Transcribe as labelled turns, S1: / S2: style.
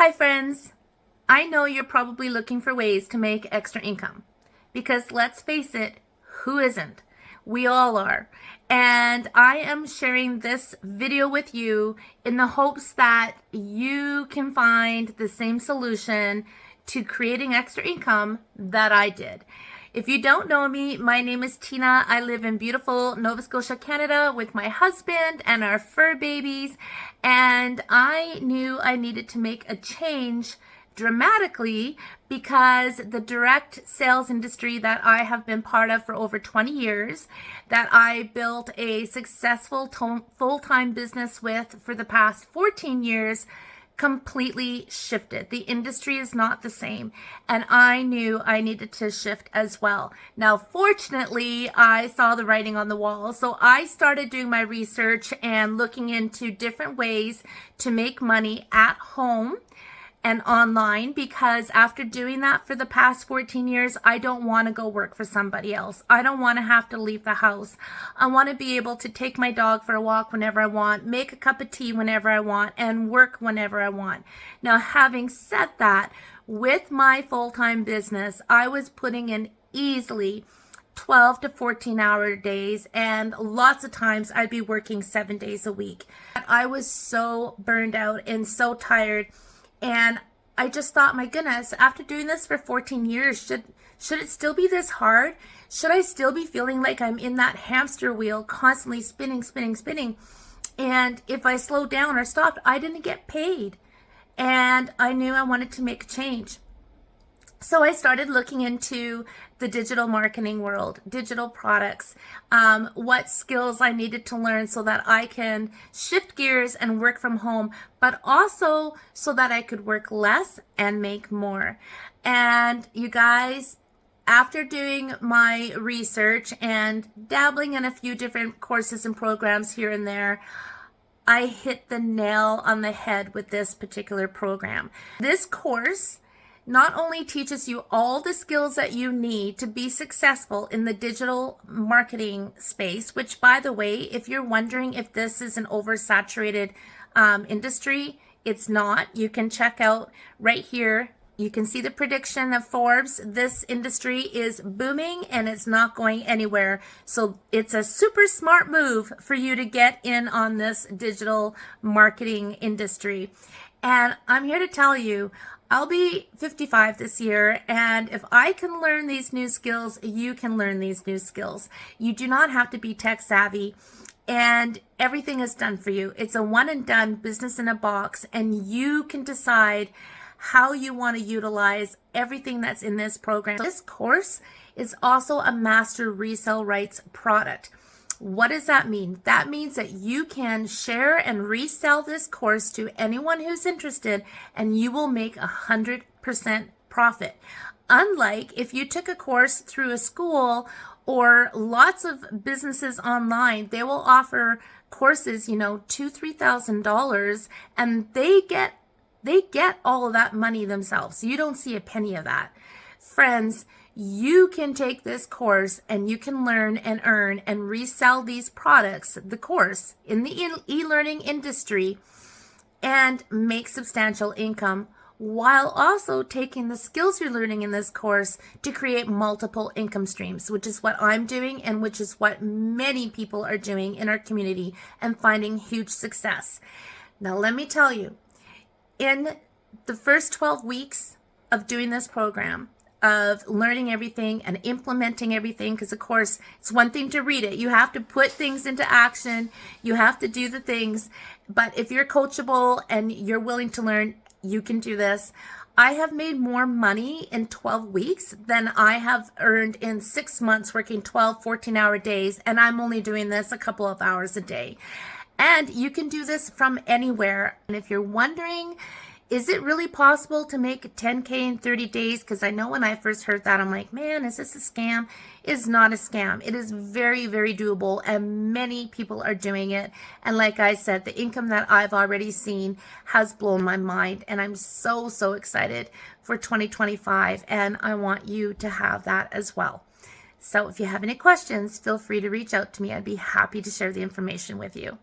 S1: Hi friends! I know you're probably looking for ways to make extra income because let's face it, who isn't? We all are. And I am sharing this video with you in the hopes that you can find the same solution to creating extra income that I did. If you don't know me, my name is Tina. I live in beautiful Nova Scotia, Canada with my husband and our fur babies. And I knew I needed to make a change dramatically because the direct sales industry that I have been part of for over 20 years, that I built a successful full-time business with for the past 14 years, completely shifted. The industry is not the same, and I knew I needed to shift as well. Now, fortunately, I saw the writing on the wall, so I started doing my research and looking into different ways to make money at home and online, because after doing that for the past 14 years, I don't want to go work for somebody else. I don't want to have to leave the house. I want to be able to take my dog for a walk whenever I want, make a cup of tea whenever I want, and work whenever I want. Now, having said that, with my full-time business, I was putting in easily 12 to 14-hour days, and lots of times I'd be working 7 days a week. I was so burned out and so tired. And I just thought, my goodness, after doing this for 14 years, should it still be this hard? Should I still be feeling like I'm in that hamster wheel, constantly spinning, spinning, spinning? And if I slowed down or stopped, I didn't get paid. And I knew I wanted to make a change. So I started looking into the digital marketing world, digital products, what skills I needed to learn so that I can shift gears and work from home, but also so that I could work less and make more. And you guys, after doing my research and dabbling in a few different courses and programs here and there, I hit the nail on the head with this particular program. This course not only teaches you all the skills that you need to be successful in the digital marketing space, which, by the way, if you're wondering if this is an oversaturated industry, it's not. You can check out right here. You can see the prediction of Forbes. This industry is booming and it's not going anywhere. So it's a super smart move for you to get in on this digital marketing industry. And I'm here to tell you, I'll be 55 this year, and if I can learn these new skills, you can learn these new skills. You do not have to be tech savvy, and everything is done for you. It's a one and done business in a box, and you can decide how you want to utilize everything that's in this program. This course is also a Master Resell Rights product. What does that mean? That means that you can share and resell this course to anyone who's interested, and you will make 100% profit. Unlike if you took a course through a school or lots of businesses online, they will offer courses, $2,000-$3,000, and they get all of that money themselves. You don't see a penny of that. Friends, you can take this course and you can learn and earn and resell these products, the course, in the e-learning industry, and make substantial income while also taking the skills you're learning in this course to create multiple income streams, which is what I'm doing and which is what many people are doing in our community and finding huge success. Now, let me tell you, in the first 12 weeks of doing this program, of learning everything and implementing everything, because of course it's one thing to read it, you have to put things into action, you have to do the things, but if you're coachable and you're willing to learn, you can do this. I have made more money in 12 weeks than I have earned in 6 months working 12, 14-hour days, and I'm only doing this a couple of hours a day. And you can do this from anywhere. And if you're wondering, is it really possible to make $10K in 30 days? Because I know when I first heard that, I'm like, man, is this a scam? It's not a scam. It is very, very doable, and many people are doing it. And like I said, the income that I've already seen has blown my mind, and I'm so, so excited for 2025, and I want you to have that as well. So if you have any questions, feel free to reach out to me. I'd be happy to share the information with you.